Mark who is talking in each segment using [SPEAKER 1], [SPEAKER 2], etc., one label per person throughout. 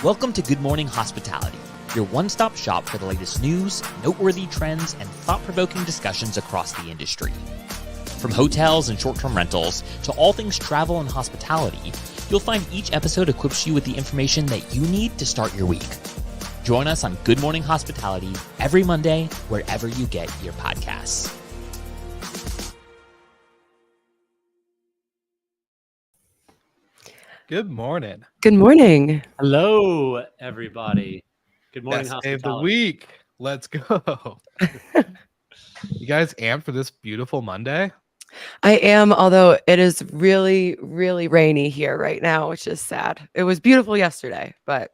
[SPEAKER 1] Welcome to Good Morning Hospitality, your one-stop shop for the latest news, noteworthy trends, and thought-provoking discussions across the industry. From hotels and short-term rentals to all things travel and hospitality, you'll find each episode equips you with the information that you need to start your week. Join us on Good Morning Hospitality every Monday, wherever you get your podcasts.
[SPEAKER 2] Good morning.
[SPEAKER 3] Good morning.
[SPEAKER 4] Hello, everybody. Good morning,
[SPEAKER 2] Best day of the
[SPEAKER 4] hospitality.
[SPEAKER 2] week. Let's go. You guys amped for this beautiful Monday?
[SPEAKER 3] I am, although it is really, really rainy here right now, which is sad. It was beautiful yesterday, but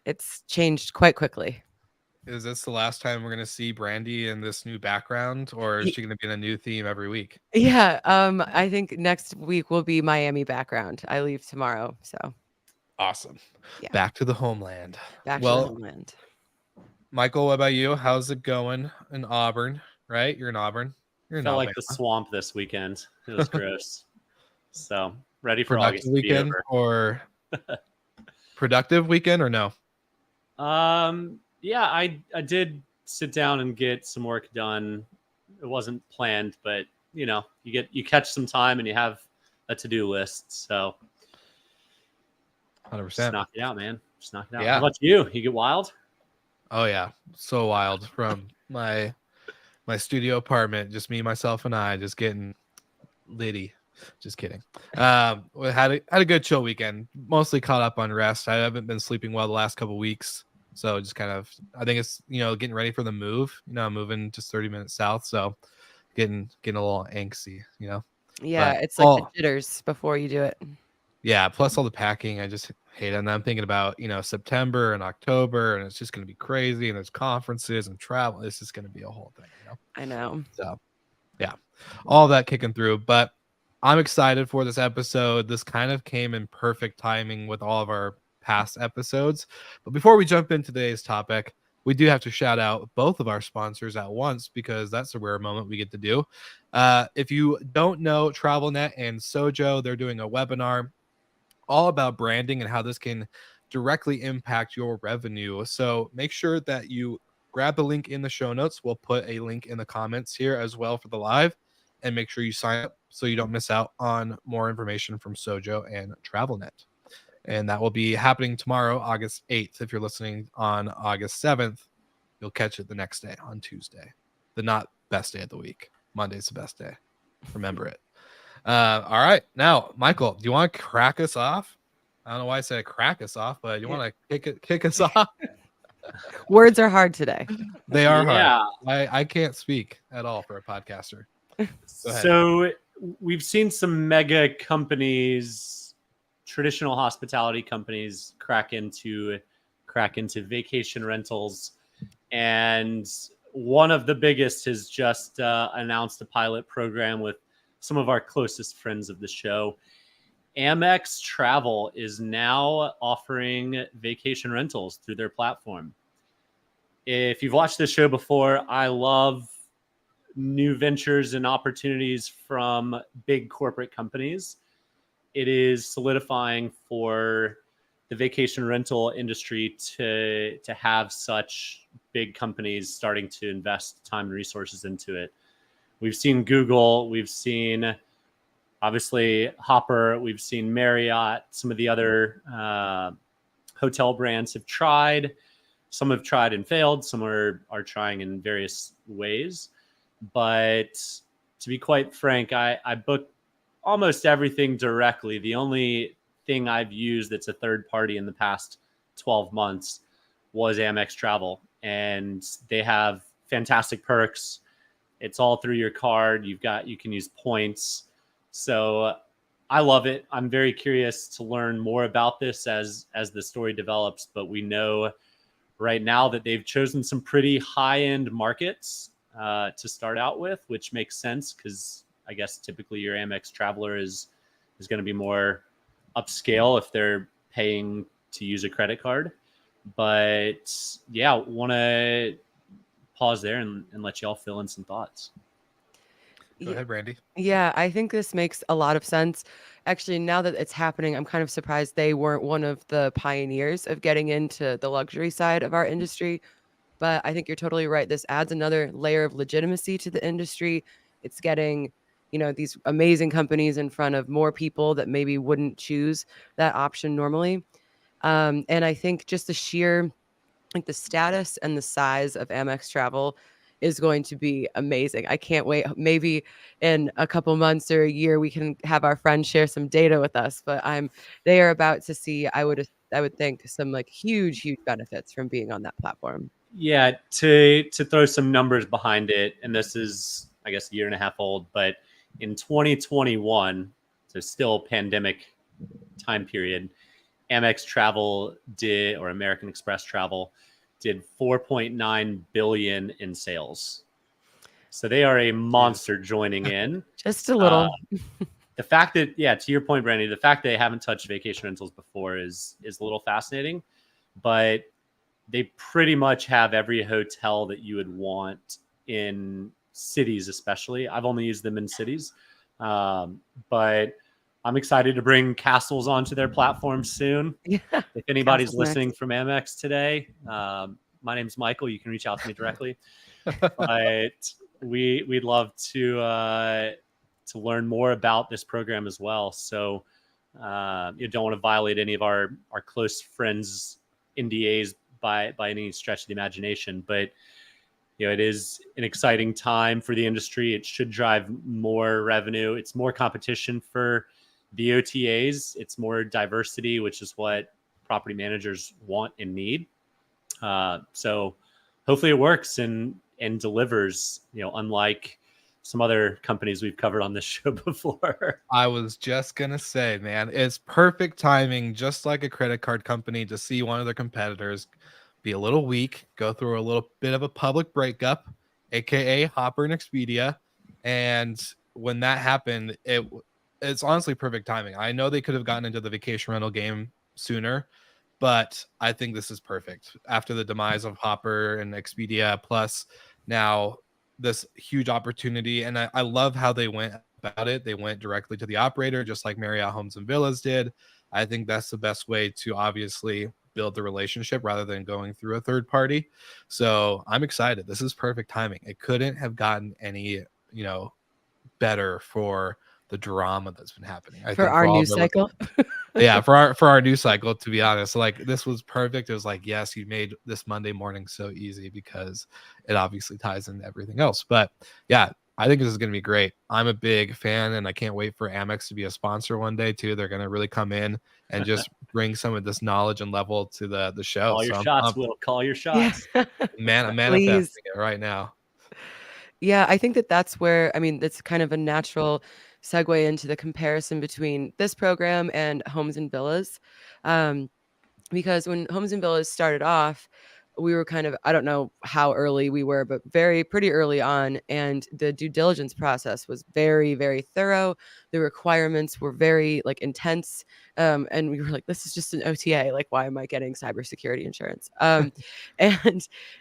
[SPEAKER 3] it's changed quite quickly.
[SPEAKER 2] Is this the last time we're going to see Brandy in this new background, or is she going to be in a new theme every week?
[SPEAKER 3] Yeah, I think next week will be Miami background. I leave tomorrow, so
[SPEAKER 2] Awesome.
[SPEAKER 3] Yeah.
[SPEAKER 2] Back to the homeland.
[SPEAKER 3] back to the homeland.
[SPEAKER 2] Michael, what about you? How's it going in Auburn? Right? You're in Auburn. You're in
[SPEAKER 4] Felt
[SPEAKER 2] Alabama.
[SPEAKER 4] like the swamp this weekend. It was gross. So ready for
[SPEAKER 2] Productive
[SPEAKER 4] August to be
[SPEAKER 2] weekend
[SPEAKER 4] over.
[SPEAKER 2] or productive weekend or no?
[SPEAKER 4] Yeah, I did sit down and get some work done. It wasn't planned, but you catch some time and you have a to-do list. So
[SPEAKER 2] 100%.
[SPEAKER 4] just knock it out, man. Just knock it out.
[SPEAKER 2] Yeah.
[SPEAKER 4] How about you? You get wild?
[SPEAKER 2] Oh yeah, so wild from my studio apartment, just me, myself, and I, just getting litty. Just kidding. We had a good chill weekend. Mostly caught up on rest. I haven't been sleeping well the last couple weeks, so just kind of, I think it's getting ready for the move. I'm moving just 30 minutes south, so getting a little angsty.
[SPEAKER 3] Yeah,
[SPEAKER 2] But
[SPEAKER 3] it's like the jitters before you do it.
[SPEAKER 2] Yeah, plus all the packing, I just hate it. And I'm thinking about, September and October, and it's just going to be crazy. And there's conferences and travel. It's just going to be a whole thing,
[SPEAKER 3] I know.
[SPEAKER 2] So, yeah, all that kicking through. But I'm excited for this episode. This kind of came in perfect timing with all of our past episodes. But before we jump into today's topic, we do have to shout out both of our sponsors at once, because that's a rare moment we get to do. If you don't know, TravelNet and Sojo, they're doing a webinar all about branding and how this can directly impact your revenue. So make sure that you grab the link in the show notes. We'll put a link in the comments here as well for the live, and make sure you sign up so you don't miss out on more information from Sojo and TravelNet. And that will be happening tomorrow, August 8th. If you're listening on August 7th, you'll catch it the next day on Tuesday. The not best day of the week. Monday's the best day. Remember it. All right. Now, Michael, do you want to crack us off? I don't know why I said crack us off, but you want to kick us off?
[SPEAKER 3] Words are hard today.
[SPEAKER 2] They are
[SPEAKER 4] Yeah.
[SPEAKER 2] hard. I can't speak at all for a podcaster.
[SPEAKER 4] So we've seen some mega companies, traditional hospitality companies, crack into vacation rentals, and one of the biggest has just announced a pilot program with some of our closest friends of the show. Amex Travel is now offering vacation rentals through their platform. If you've watched this show before, I love new ventures and opportunities from big corporate companies. It is solidifying for the vacation rental industry to have such big companies starting to invest time and resources into it. We've seen Google, we've seen obviously Hopper, we've seen Marriott, some of the other hotel brands have tried. Some have tried and failed. Some are trying in various ways. But to be quite frank, I book almost everything directly. The only thing I've used that's a third party in the past 12 months was Amex Travel. And they have fantastic perks. It's all through your card. You can use points. So I love it. I'm very curious to learn more about this as the story develops, but we know right now that they've chosen some pretty high-end markets to start out with, which makes sense because I guess typically your Amex traveler is going to be more upscale if they're paying to use a credit card. But yeah, want to pause there and let y'all fill in some thoughts.
[SPEAKER 2] Go ahead, Brandy.
[SPEAKER 3] Yeah, I think this makes a lot of sense. Actually, now that it's happening, I'm kind of surprised they weren't one of the pioneers of getting into the luxury side of our industry. But I think you're totally right. This adds another layer of legitimacy to the industry. It's getting, these amazing companies in front of more people that maybe wouldn't choose that option normally. And I think just the sheer like the status and the size of Amex travel is going to be amazing. I can't wait. Maybe in a couple months or a year we can have our friends share some data with us, but they are about to see, I would think, some like huge benefits from being on that platform.
[SPEAKER 4] Yeah, to throw some numbers behind it, and this is, I guess, a year and a half old, but in 2021, so still pandemic time period, Amex Travel did, or American Express Travel did 4.9 billion in sales. So they are a monster joining in.
[SPEAKER 3] Just a
[SPEAKER 4] Uh,
[SPEAKER 3] little.
[SPEAKER 4] the fact that, yeah, to your point, Brandy, the fact they haven't touched vacation rentals before is a little fascinating, but they pretty much have every hotel that you would want in cities, especially. I've only used them in cities, but I'm excited to bring castles onto their platform soon.
[SPEAKER 3] Yeah.
[SPEAKER 4] If anybody's
[SPEAKER 3] Castle's
[SPEAKER 4] listening
[SPEAKER 3] next.
[SPEAKER 4] from Amex today, my name's Michael. You can reach out to me directly. But we'd love to learn more about this program as well. So you don't want to violate any of our close friends' NDAs by any stretch of the imagination, but it is an exciting time for the industry. It should drive more revenue. It's more competition for the OTAs. It's more diversity, which is what property managers want and need. So hopefully it works and delivers. Unlike some other companies we've covered on this show before.
[SPEAKER 2] I was just gonna say, man, it's perfect timing, just like a credit card company, to see one of their competitors be a little weak, go through a little bit of a public breakup, aka Hopper and Expedia. And when that happened, it's honestly perfect timing. I know they could have gotten into the vacation rental game sooner, but I think this is perfect. After the demise of Hopper and Expedia, plus now this huge opportunity. And I love how they went about it. They went directly to the operator, just like Marriott Homes and Villas did. I think that's the best way to obviously build the relationship rather than going through a third party. So I'm excited. This is perfect timing. It couldn't have gotten any, better for the drama that's been happening. I
[SPEAKER 3] For
[SPEAKER 2] think
[SPEAKER 3] our
[SPEAKER 2] for all
[SPEAKER 3] news
[SPEAKER 2] of our
[SPEAKER 3] cycle.
[SPEAKER 2] yeah, for our news cycle, to be honest, like this was perfect. It was like, yes, you made this Monday morning so easy because it obviously ties into everything else. But yeah, I think this is going to be great. I'm a big fan, and I can't wait for Amex to be a sponsor one day too. They're going to really come in and just bring some of this knowledge and level to the show.
[SPEAKER 4] Call your
[SPEAKER 2] So
[SPEAKER 4] shots, Will. Call your
[SPEAKER 3] Yeah.
[SPEAKER 4] shots.
[SPEAKER 2] I'm manifesting
[SPEAKER 3] Please.
[SPEAKER 2] it right now.
[SPEAKER 3] Yeah, I think that's where, that's kind of a natural segue into the comparison between this program and Homes and Villas. Um, because when Homes and Villas started off, we were kind of, I don't know how early we were, but pretty early on. And the due diligence process was very thorough. The requirements were very like intense. And we were like, this is just an OTA. Like, why am I getting cybersecurity insurance? And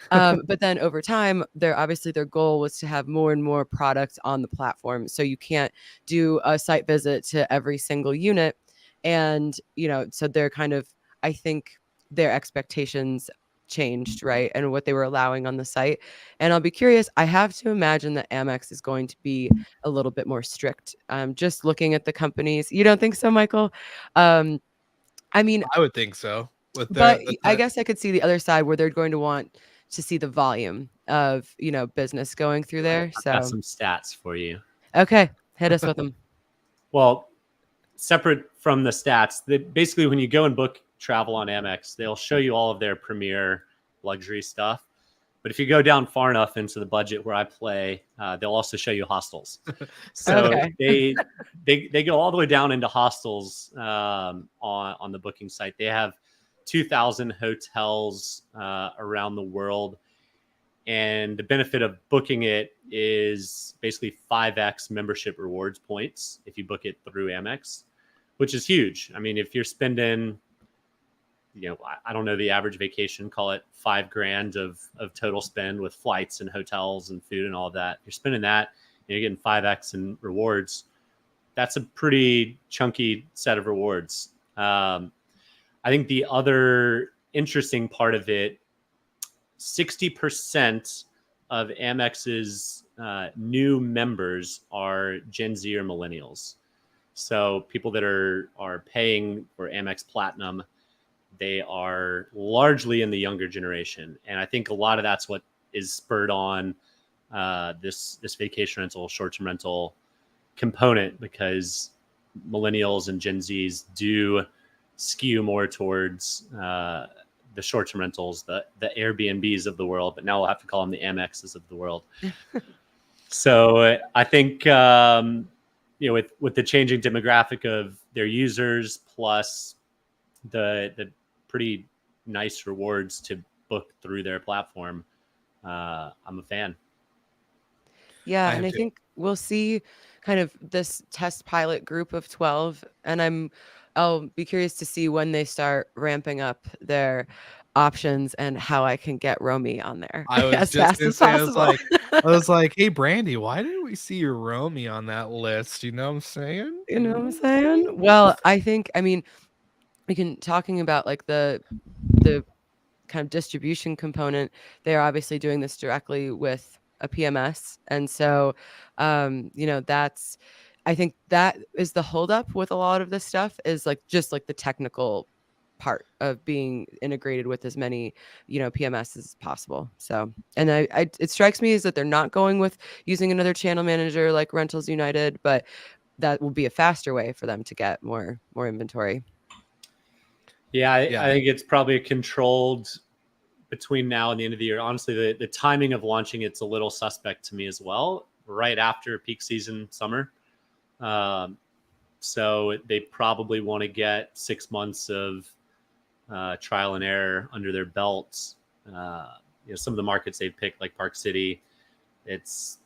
[SPEAKER 3] but then over time, their goal was to have more and more products on the platform. So you can't do a site visit to every single unit. And, so they're kind of, I think their expectations changed, right? And what they were allowing on the site. And I'll be curious. I have to imagine that Amex is going to be a little bit more strict. Just looking at the companies. You don't think so, Michael? Um, I mean,
[SPEAKER 2] I would think so. With
[SPEAKER 3] but
[SPEAKER 2] the
[SPEAKER 3] I guess I could see the other side where they're going to want to see the volume of, business going through there.
[SPEAKER 4] I've got
[SPEAKER 3] So,
[SPEAKER 4] some stats for you.
[SPEAKER 3] okay, hit us with them.
[SPEAKER 4] Well, separate from the stats, basically when you go and book travel on Amex, they'll show you all of their premier luxury stuff. But if you go down far enough into the budget where I play, they'll also show you hostels. So
[SPEAKER 3] Okay.
[SPEAKER 4] they go all the way down into hostels on the booking site. They have 2,000 hotels around the world. And the benefit of booking it is basically 5x membership rewards points if you book it through Amex, which is huge. I mean, if you're spending, I don't know the average vacation, call it $5,000 of total spend with flights and hotels and food and all of that. If you're spending that you're getting 5x in rewards. That's a pretty chunky set of rewards. I think the other interesting part of it, 60% of Amex's new members are Gen Z or millennials. So people that are paying for Amex Platinum, they are largely in the younger generation. And I think a lot of that's what is spurred on this vacation rental, short-term rental component, because millennials and Gen Zs do skew more towards the short-term rentals, the Airbnbs of the world, but now we'll have to call them the Amexes of the world. So I think with the changing demographic of their users, plus the pretty nice rewards to book through their platform, I'm a fan.
[SPEAKER 3] Yeah,
[SPEAKER 2] I
[SPEAKER 3] and
[SPEAKER 2] have
[SPEAKER 3] I
[SPEAKER 2] to.
[SPEAKER 3] think we'll see kind of this test pilot group of 12, and I'll be curious to see when they start ramping up their options and how I can get Romy on there
[SPEAKER 2] I was
[SPEAKER 3] as
[SPEAKER 2] just
[SPEAKER 3] fast
[SPEAKER 2] gonna
[SPEAKER 3] as
[SPEAKER 2] say,
[SPEAKER 3] possible.
[SPEAKER 2] I was like, hey, Brandy, why didn't we see your Romy on that list? You know what I'm saying?
[SPEAKER 3] You know what I'm saying? Well, I mean, we can talking about like the kind of distribution component. They're obviously doing this directly with a PMS, and so that's, I think that is the holdup with a lot of this stuff, is like just like the technical part of being integrated with as many PMS as possible. So, and it strikes me as that they're not going with using another channel manager like Rentals United, but that will be a faster way for them to get more inventory.
[SPEAKER 4] Yeah,
[SPEAKER 2] Yeah.
[SPEAKER 4] I think it's probably controlled between now and the end of the year. Honestly, the timing of launching it's a little suspect to me as well. Right after peak season summer, so they probably want to get 6 months of trial and error under their belts. Some of the markets they've picked, like Park City, it's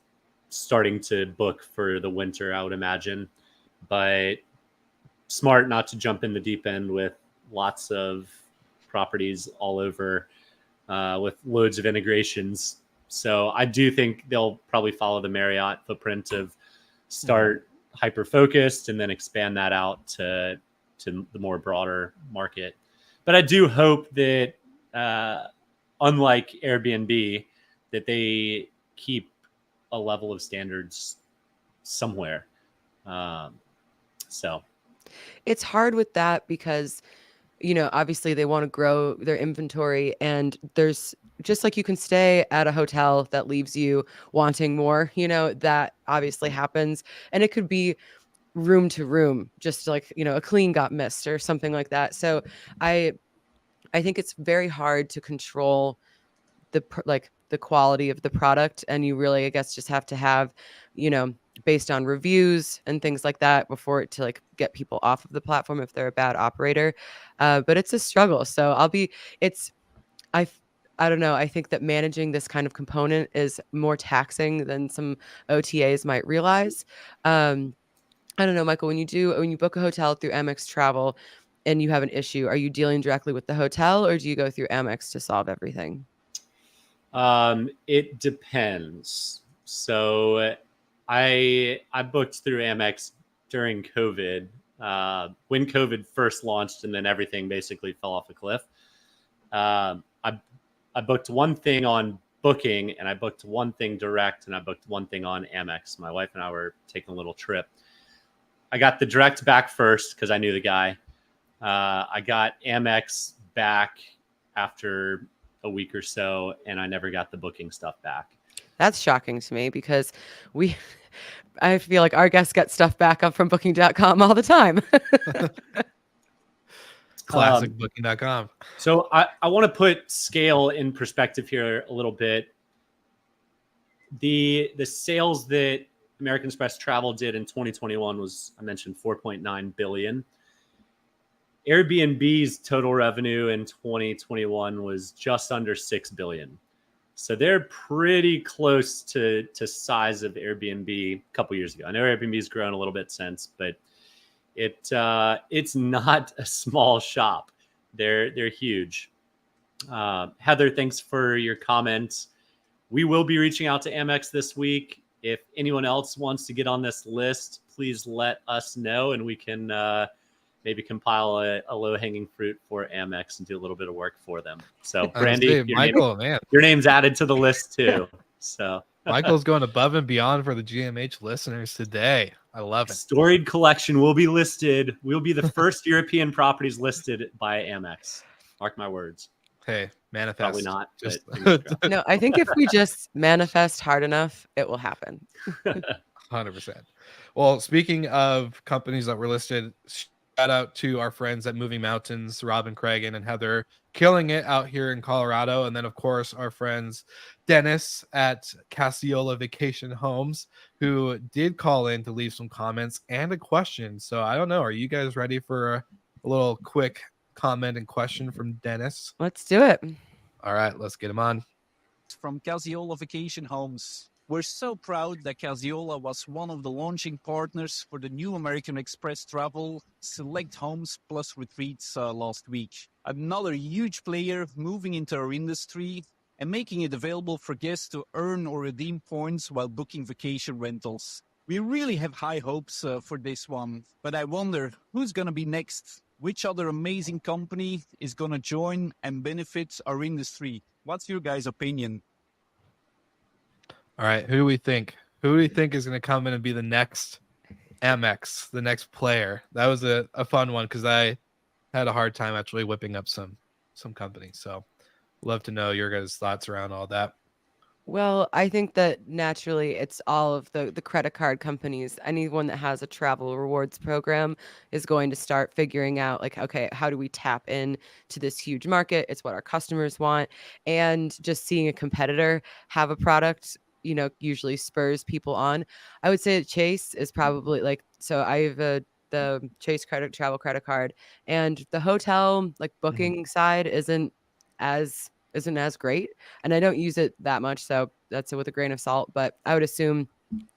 [SPEAKER 4] starting to book for the winter, I would imagine. But smart not to jump in the deep end with lots of properties all over with loads of integrations. So I do think they'll probably follow the Marriott footprint of start hyper focused and then expand that out to the more broader market. But I do hope that unlike Airbnb, that they keep a level of standards somewhere. So
[SPEAKER 3] It's hard with that because obviously they want to grow their inventory, and there's just like you can stay at a hotel that leaves you wanting more, that obviously happens. And it could be room to room, just like, a clean got missed or something like that. So I think it's very hard to control the quality of the product, and you really, I guess, just have to have, based on reviews and things like that before it to like get people off of the platform if they're a bad operator. But it's a struggle. So I I don't know. I think that managing this kind of component is more taxing than some OTAs might realize. I don't know, Michael, when you book a hotel through Amex Travel and you have an issue, are you dealing directly with the hotel, or do you go through Amex to solve everything?
[SPEAKER 4] it depends. So I booked through Amex during COVID, when COVID first launched, and then everything basically fell off a cliff. I booked one thing on Booking, and I booked one thing direct, and I booked one thing on Amex. My wife and I were taking a little trip. I got the direct back first because I knew the guy. I got Amex back after a week or so, and I never got the booking stuff back.
[SPEAKER 3] That's shocking to me because I feel like our guests get stuff back up from booking.com all the time.
[SPEAKER 2] Classic booking.com.
[SPEAKER 4] So I want to put scale in perspective here a little bit. The sales that American Express Travel did in 2021 was, I mentioned, 4.9 billion. Airbnb's total revenue in 2021 was just under 6 billion. So they're pretty close to size of Airbnb a couple years ago. I know Airbnb's grown a little bit since, but it's not a small shop. They're huge. Heather, thanks for your comments. We will be reaching out to Amex this week. if anyone else wants to get on this list, please let us know, and we can maybe compile a low-hanging fruit for Amex and do a little bit of work for them. So, Brandy,
[SPEAKER 2] Michael, man,
[SPEAKER 4] your name's added to the list too. So
[SPEAKER 2] Michael's going above and beyond for the GMH listeners today. I love it.
[SPEAKER 4] Storied collection will be listed. We'll be the first European properties listed by Amex. Mark my words.
[SPEAKER 2] Hey, manifest.
[SPEAKER 4] Probably not.
[SPEAKER 2] Just
[SPEAKER 3] No, I think if we just manifest hard enough, it will happen.
[SPEAKER 2] 100%. Well, speaking of companies that were listed, shout out to our friends at Moving Mountains, Robin Cragen and Heather, killing it out here in Colorado. And then, of course, our friends Dennis at Casiola Vacation Homes, who did call in to leave some comments and a question. So I don't know. Are you guys ready for a little quick comment and question from Dennis?
[SPEAKER 3] Let's do it.
[SPEAKER 2] All right, let's get him on.
[SPEAKER 5] From Casiola Vacation Homes. We're so proud that Casiola was one of the launching partners for the new American Express Travel Select Homes Plus Retreats last week. Another huge player moving into our industry and making it available for guests to earn or redeem points while booking vacation rentals. We really have high hopes for this one, but I wonder who's going to be next? Which other amazing company is going to join and benefit our industry? What's your guys' opinion?
[SPEAKER 2] All right, who do we think? Who do we think is going to come in and be the next Amex, the next player? That was a fun one because I had a hard time actually whipping up some companies. So love to know your guys' thoughts around all that.
[SPEAKER 3] Well, I think that naturally it's all of the credit card companies. Anyone that has a travel rewards program is going to start figuring out like, okay, how do we tap in to this huge market? It's what our customers want. And just seeing a competitor have a product, usually spurs people on. I would say that Chase is probably like, so I have the Chase travel credit card, and the hotel like booking side isn't as great, and I don't use it that much, so that's it with a grain of salt. But I would assume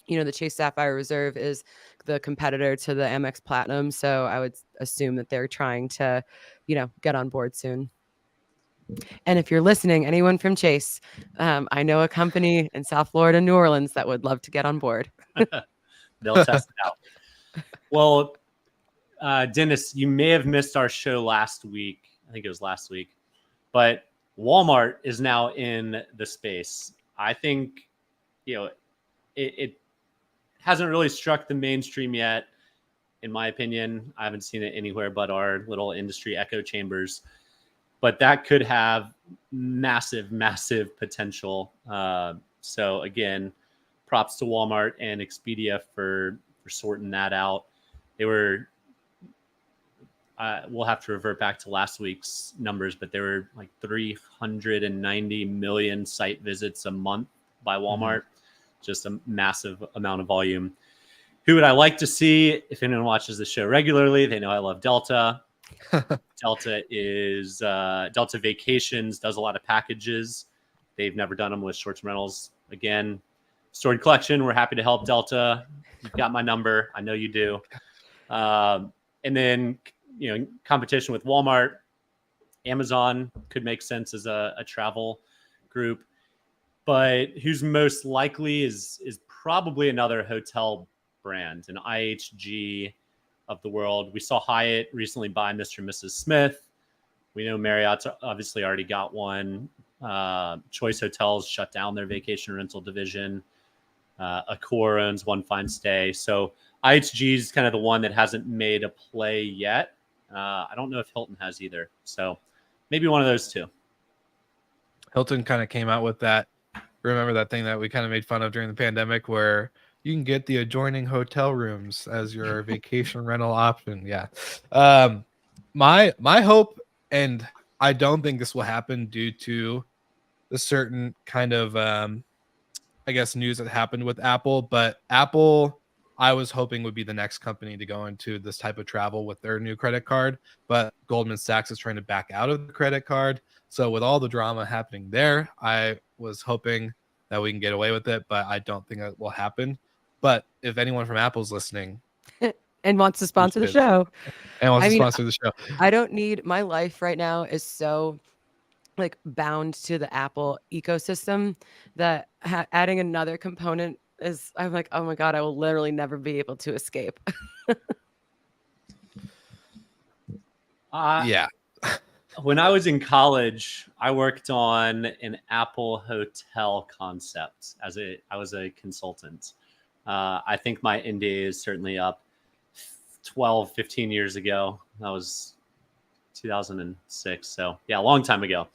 [SPEAKER 3] the Chase Sapphire Reserve is the competitor to the Amex Platinum, so I would assume that they're trying to get on board soon. And if you're listening, anyone from Chase, I know a company in South Florida, New Orleans, that would love to get on board.
[SPEAKER 4] They'll test it out. Well, Dennis, you may have missed our show last week. I think it was last week, but Walmart is now in the space. I think, it hasn't really struck the mainstream yet, in my opinion. I haven't seen it anywhere but our little industry echo chambers. But that could have massive, massive potential. So again, props to Walmart and Expedia for sorting that out. They were, we'll have to revert back to last week's numbers, but there were like 390 million site visits a month by Walmart. Just a massive amount of volume. Who would I like to see? If anyone watches the show regularly, they know I love Delta. Delta Vacations does a lot of packages. They've never done them with short-term rentals. Again, Storied Collection, we're happy to help Delta. You've got my number. I know you do. And then, competition with Walmart, Amazon could make sense as a travel group. But who's most likely is probably another hotel brand, an IHG of the world. We saw Hyatt recently buy Mr. and Mrs. Smith. We know Marriott's obviously already got one. Choice Hotels shut down their vacation rental division. Accor owns One Fine Stay. So IHG is kind of the one that hasn't made a play yet. I don't know if Hilton has either. So maybe one of those two.
[SPEAKER 2] Hilton kind of came out with that. Remember that thing that we kind of made fun of during the pandemic where you can get the adjoining hotel rooms as your vacation rental option. Yeah. My hope, and I don't think this will happen due to the certain kind of, news that happened with Apple, but Apple, I was hoping would be the next company to go into this type of travel with their new credit card, but Goldman Sachs is trying to back out of the credit card. So with all the drama happening there, I was hoping that we can get away with it, but I don't think it will happen. But if anyone from Apple's listening
[SPEAKER 3] and wants to sponsor the show, I don't need, my life right now is so like bound to the Apple ecosystem that adding another component is, I'm like, oh my God, I will literally never be able to escape.
[SPEAKER 2] Yeah.
[SPEAKER 4] When I was in college, I worked on an Apple hotel concept I was a consultant. I think my NDA is certainly up 12, 15 years ago. That was 2006. So yeah, a long time ago.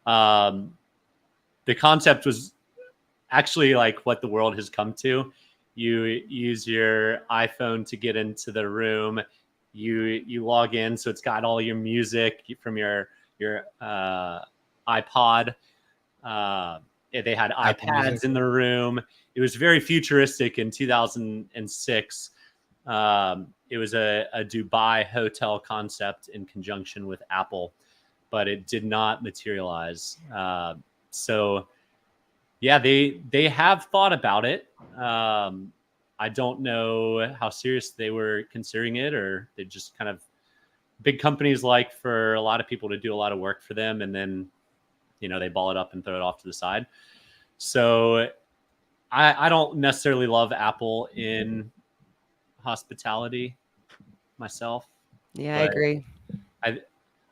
[SPEAKER 4] The concept was actually like what the world has come to. You use your iPhone to get into the room. You log in, so it's got all your music from your iPod. They had
[SPEAKER 2] Apple
[SPEAKER 4] iPads
[SPEAKER 2] Music.
[SPEAKER 4] in the room. It was very futuristic in 2006. It was a Dubai hotel concept in conjunction with Apple, but it did not materialize. So yeah, they have thought about it. I don't know how serious they were considering it, or they just kind of, big companies like for a lot of people to do a lot of work for them, and then they ball it up and throw it off to the side. So I don't necessarily love Apple in hospitality myself,
[SPEAKER 3] Yeah, I
[SPEAKER 4] but
[SPEAKER 3] agree.
[SPEAKER 4] I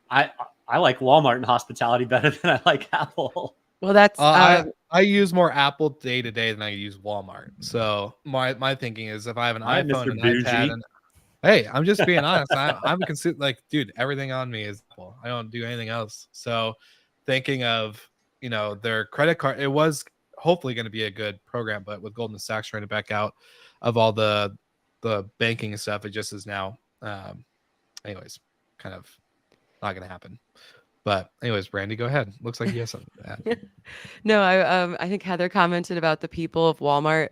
[SPEAKER 4] I I like Walmart in hospitality better than I like Apple.
[SPEAKER 3] Well, that's
[SPEAKER 2] I use more Apple day to day than I use Walmart. So my thinking is, if I have an
[SPEAKER 4] All right,
[SPEAKER 2] iPhone,
[SPEAKER 4] Mr.
[SPEAKER 2] an iPad,
[SPEAKER 4] Bougie.
[SPEAKER 2] and hey, I'm just being honest. I'm like, dude, everything on me is Apple. I don't do anything else. So thinking of, their credit card, it was hopefully going to be a good program, but with Goldman Sachs trying to back out of all the banking and stuff, it just is now. Anyways, kind of not going to happen. But anyways, Brandy, go ahead. Looks like you have something to add.
[SPEAKER 3] No, I think Heather commented about the people of Walmart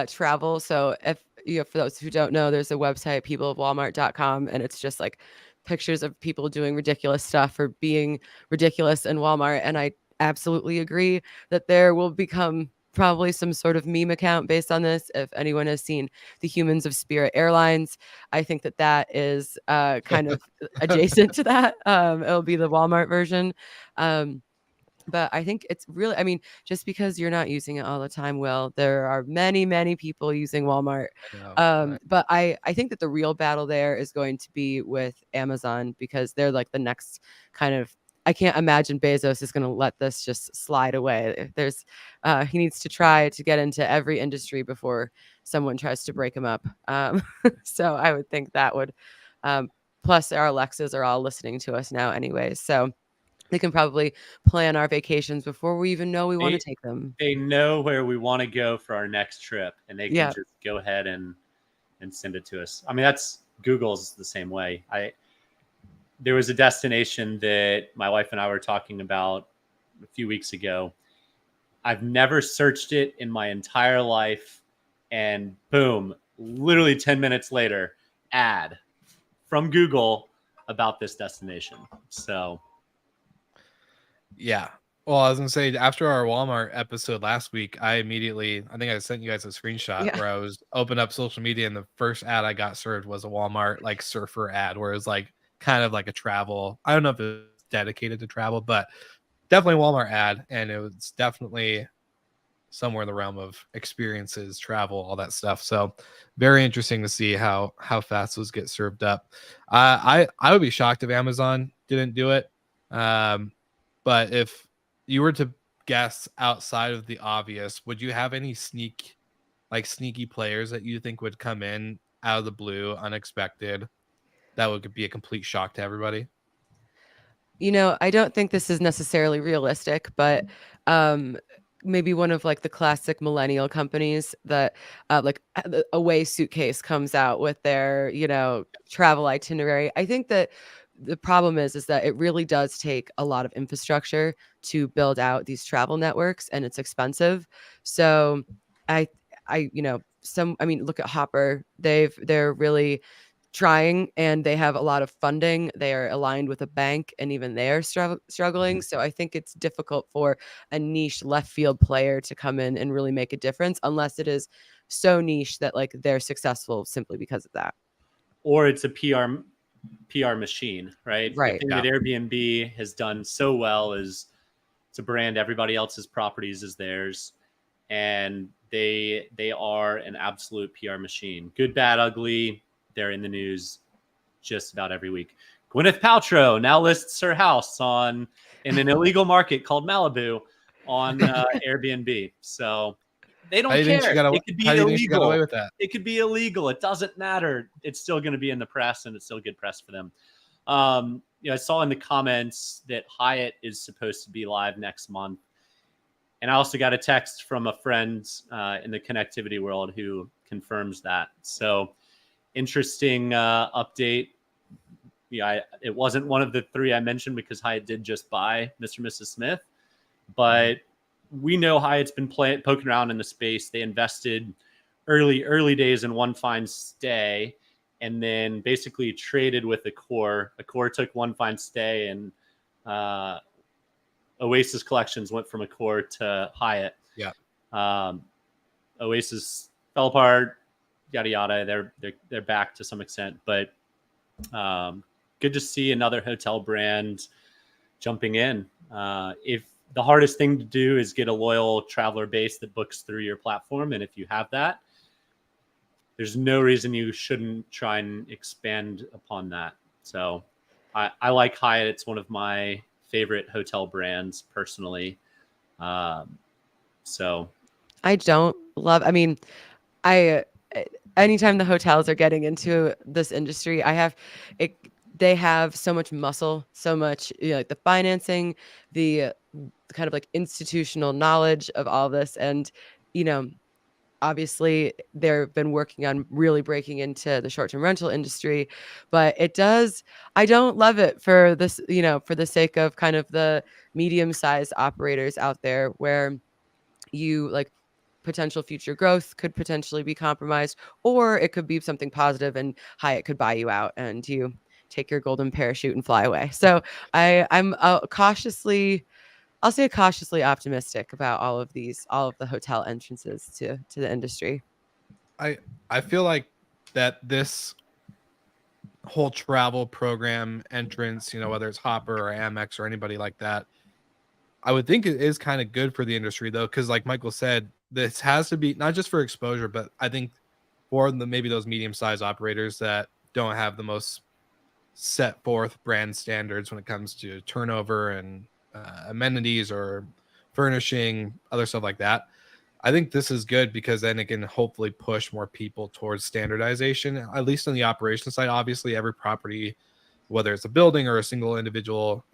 [SPEAKER 3] travel. So if for those who don't know, there's a website, peopleofwalmart.com, and it's just like pictures of people doing ridiculous stuff or being ridiculous in Walmart. And I absolutely agree that there will become probably some sort of meme account based on this. If anyone has seen the Humans of Spirit Airlines, I think that is kind of adjacent to that. It'll be the Walmart version. But I think it's really, I mean, just because you're not using it all the time, Will, there are many, many people using Walmart.
[SPEAKER 2] I know.
[SPEAKER 3] But I think that the real battle there is going to be with Amazon, because they're like the next kind of, I can't imagine Bezos is going to let this just slide away. If there's, he needs to try to get into every industry before someone tries to break him up. So I would think that would, plus our Alexas are all listening to us now anyways. So they can probably plan our vacations before we even know we want to take them.
[SPEAKER 4] They know where we want to go for our next trip, and they can
[SPEAKER 3] Yeah.
[SPEAKER 4] just go ahead and send it to us. I mean, that's Google's the same way. There was a destination that my wife and I were talking about a few weeks ago. I've never searched it in my entire life, and boom, literally 10 minutes later, ad from Google about this destination. So
[SPEAKER 2] Yeah. Well, I was gonna say, after our Walmart episode last week, I think I sent you guys a screenshot
[SPEAKER 3] Yeah.
[SPEAKER 2] where I was open up social media, and the first ad I got served was a Walmart like surfer ad, where it was like kind of like a travel. I don't know if it's dedicated to travel, but definitely Walmart ad, and it was definitely somewhere in the realm of experiences, travel, all that stuff. So very interesting to see how fast those get served up. I would be shocked if Amazon didn't do it. But if you were to guess outside of the obvious, would you have any sneaky players that you think would come in out of the blue, unexpected, that would be a complete shock to everybody?
[SPEAKER 3] I don't think this is necessarily realistic, but maybe one of like the classic millennial companies that like the Away Suitcase comes out with their, travel itinerary. I think that the problem is that it really does take a lot of infrastructure to build out these travel networks, and it's expensive. So I look at Hopper. They're really trying, and they have a lot of funding. They are aligned with a bank, and even they're struggling. So I think it's difficult for a niche left field player to come in and really make a difference, unless it is so niche that like they're successful simply because of that.
[SPEAKER 4] Or it's a PR machine, right? The
[SPEAKER 3] Right.
[SPEAKER 4] thing
[SPEAKER 2] Yeah.
[SPEAKER 4] that Airbnb has done so well is to brand everybody else's properties as theirs. and they are an absolute PR machine. Good, bad, ugly. They're in the news just about every week. Gwyneth Paltrow now lists her house in an illegal market called Malibu on Airbnb. So they
[SPEAKER 2] How
[SPEAKER 4] don't
[SPEAKER 2] do you think she
[SPEAKER 4] care.
[SPEAKER 2] got away?
[SPEAKER 4] It could be
[SPEAKER 2] How do you think she got away
[SPEAKER 4] illegal.
[SPEAKER 2] with that?
[SPEAKER 4] It could be illegal. It doesn't matter. It's still going to be in the press, and it's still good press for them. I saw in the comments that Hyatt is supposed to be live next month. And I also got a text from a friend in the connectivity world who confirms that. So interesting update. Yeah, it wasn't one of the three I mentioned because Hyatt did just buy Mr. and Mrs. Smith. But we know Hyatt's been poking around in the space. They invested early days in One Fine Stay, and then basically traded with Accor. Accor took One Fine Stay, and Oasis Collections went from Accor to Hyatt.
[SPEAKER 2] Yeah.
[SPEAKER 4] Oasis fell apart, yada yada. They're back to some extent, but good to see another hotel brand jumping in. If the hardest thing to do is get a loyal traveler base that books through your platform, and if you have that, there's no reason you shouldn't try and expand upon that. So I like Hyatt. It's one of my favorite hotel brands personally. So
[SPEAKER 3] I don't love, I mean, I anytime the hotels are getting into this industry, they have so much muscle, so much, like the financing, the kind of like institutional knowledge of all this. And, obviously they've been working on really breaking into the short-term rental industry, but I don't love it for this, for the sake of kind of the medium-sized operators out there where you like potential future growth could potentially be compromised, or it could be something positive and Hyatt could buy you out and you take your golden parachute and fly away. So I'm I'll say cautiously optimistic about all of the hotel entrances to the industry.
[SPEAKER 2] I feel like that this whole travel program entrance, whether it's Hopper or Amex or anybody like that, I would think it is kind of good for the industry though, because like Michael said, this has to be not just for exposure, but I think for maybe those medium-sized operators that don't have the most set forth brand standards when it comes to turnover and amenities or furnishing, other stuff like that. I think this is good because then it can hopefully push more people towards standardization, at least on the operation side. Obviously, every property, whether it's a building or a single individual,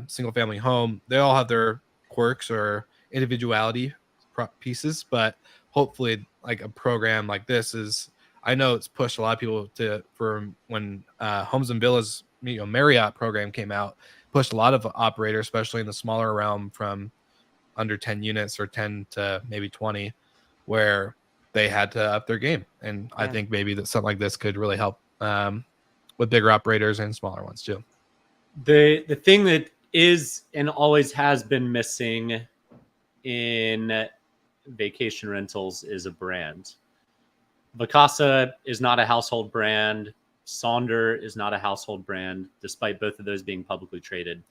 [SPEAKER 2] single family home, they all have their quirks or individuality pieces. But hopefully, like a program like this I know it's pushed a lot of people for when Homes and Villas, Marriott program came out, pushed a lot of operators, especially in the smaller realm from under 10 units or 10 to maybe 20, where they had to up their game. And I think maybe that something like this could really help with bigger operators and smaller ones too.
[SPEAKER 4] The thing that is and always has been missing in vacation rentals is a brand. Vacasa is not a household brand. Sonder is not a household brand, despite both of those being publicly traded.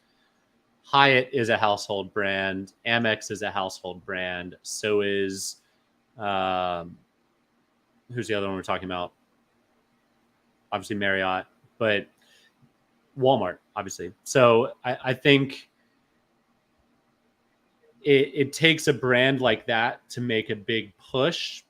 [SPEAKER 4] Hyatt is a household brand. Amex is a household brand. So is who's the other one we're talking about? Obviously Marriott, but Walmart, obviously. So I think it takes a brand like that to make a big push.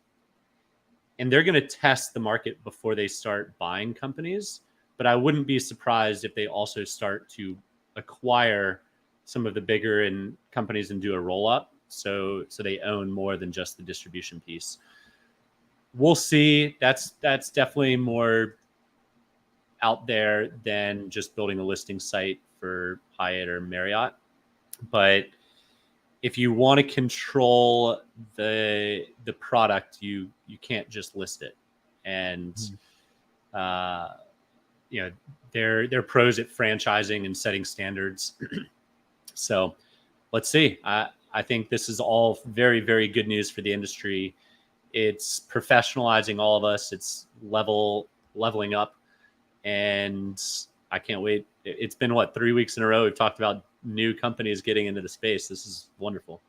[SPEAKER 4] And they're going to test the market before they start buying companies. But I wouldn't be surprised if they also start to acquire some of the bigger companies and do a roll up. So they own more than just the distribution piece. We'll see. That's definitely more out there than just building a listing site for Hyatt or Marriott. But if you want to control the product, you can't just list it. And they're pros at franchising and setting standards. So let's see. I think this is all very, very good news for the industry. It's professionalizing all of us. It's leveling up, and I can't wait. It's been 3 weeks in a row we've talked about new companies getting into the space. This is wonderful.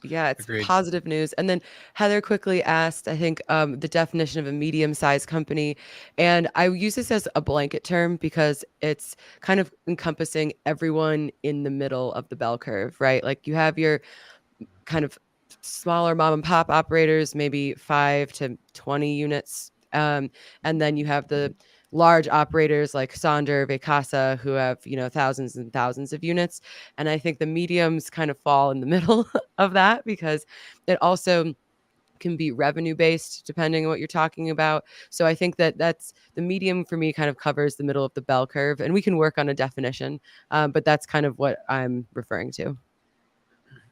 [SPEAKER 3] Yeah, it's
[SPEAKER 2] Agreed.
[SPEAKER 3] positive news. And then Heather quickly asked, I think, the definition of a medium-sized company. And I use this as a blanket term because it's kind of encompassing everyone in the middle of the bell curve, right? Like you have your kind of smaller mom and pop operators, maybe 5 to 20 units. And then you have the large operators like Sonder, Vacasa, who have, thousands and thousands of units. And I think the mediums kind of fall in the middle of that because it also can be revenue based depending on what you're talking about. So I think that that's the medium for me kind of covers the middle of the bell curve, and we can work on a definition. But that's kind of what I'm referring to.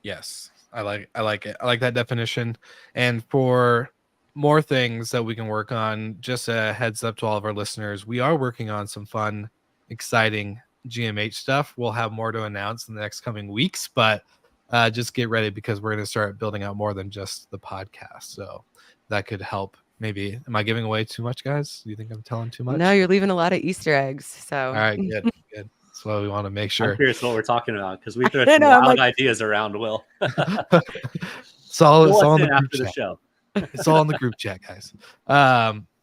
[SPEAKER 2] Yes, I like it. I like that definition. And for more things that we can work on, just a heads up to all of our listeners, we are working on some fun, exciting GMH stuff. We'll have more to announce in the next coming weeks, but just get ready because we're going to start building out more than just the podcast. So that could help. Maybe, am I giving away too much, guys? Do you think I'm telling too much?
[SPEAKER 3] No, you're leaving a lot of Easter eggs. So
[SPEAKER 2] All right, good. That's what we want to make sure.
[SPEAKER 4] I'm curious what we're talking about because we throw
[SPEAKER 3] I
[SPEAKER 4] some
[SPEAKER 3] know, I'm
[SPEAKER 4] wild
[SPEAKER 3] like-
[SPEAKER 4] ideas around. Will
[SPEAKER 2] It's all in the group
[SPEAKER 4] after the
[SPEAKER 2] chat.
[SPEAKER 4] show.
[SPEAKER 2] It's all in the group chat, guys.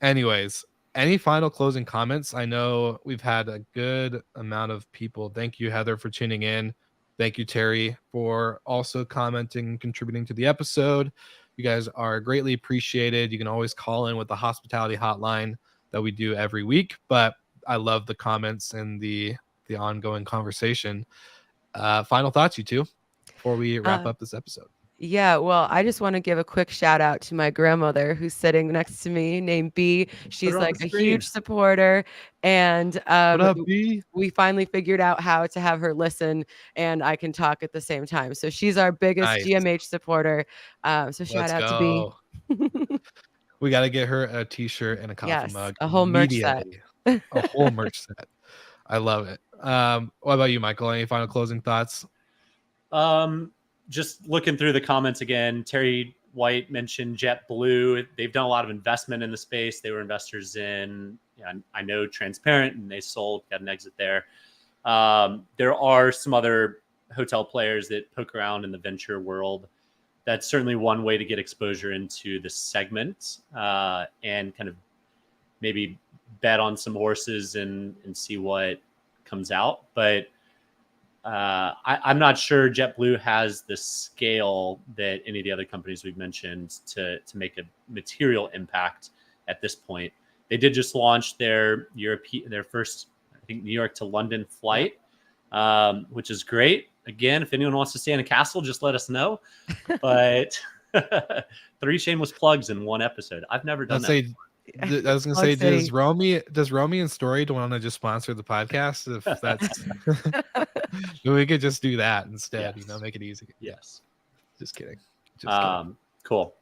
[SPEAKER 2] Anyways, any final closing comments? I know we've had a good amount of people. Thank you, Heather, for tuning in. Thank you, Terry, for also commenting and contributing to the episode. You guys are greatly appreciated. You can always call in with the hospitality hotline that we do every week, but I love the comments and the ongoing conversation. Final thoughts, you two, before we wrap up this episode.
[SPEAKER 3] Yeah, well, I just want to give a quick shout out to my grandmother who's sitting next to me, named B. She's
[SPEAKER 4] her on
[SPEAKER 3] like
[SPEAKER 4] the
[SPEAKER 3] a
[SPEAKER 4] screen.
[SPEAKER 3] huge supporter, and
[SPEAKER 2] What up, B?
[SPEAKER 3] we finally figured out how to have her listen and I can talk at the same time. So she's our biggest
[SPEAKER 2] Nice.
[SPEAKER 3] GMH supporter. So shout
[SPEAKER 2] Let's
[SPEAKER 3] out
[SPEAKER 2] go.
[SPEAKER 3] to B.
[SPEAKER 2] We got to get her a t-shirt and a coffee
[SPEAKER 3] Yes,
[SPEAKER 2] mug.
[SPEAKER 3] a whole merch set.
[SPEAKER 2] Immediately. A whole merch set. I love it. What about you, Michael? Any final closing thoughts?
[SPEAKER 4] Just looking through the comments again, Terry White mentioned JetBlue. They've done a lot of investment in the space. They were investors in, I know, Transparent, and they sold, got an exit there. There are some other hotel players that poke around in the venture world. That's certainly one way to get exposure into the segment and kind of maybe bet on some horses and see what comes out. But I'm not sure JetBlue has the scale that any of the other companies we've mentioned to make a material impact at this point. They did just launch their first, I think, New York to London flight, which is great. Again, if anyone wants to stay in a castle, just let us know. But 3 shameless plugs in one episode. I've never done that.
[SPEAKER 2] I was gonna say, does Romy and Story want to just sponsor the podcast? If that's, we could just do that instead.
[SPEAKER 4] Yes.
[SPEAKER 2] Make it easy.
[SPEAKER 4] Yes.
[SPEAKER 2] Just kidding.
[SPEAKER 4] Cool.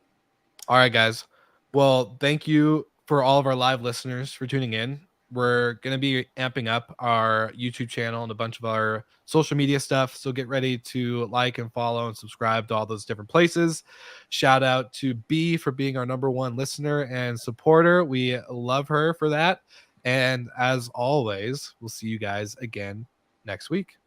[SPEAKER 2] All right, guys. Well, thank you for all of our live listeners for tuning in. We're going to be amping up our YouTube channel and a bunch of our social media stuff. So get ready to like and follow and subscribe to all those different places. Shout out to B for being our #1 listener and supporter. We love her for that. And as always, we'll see you guys again next week.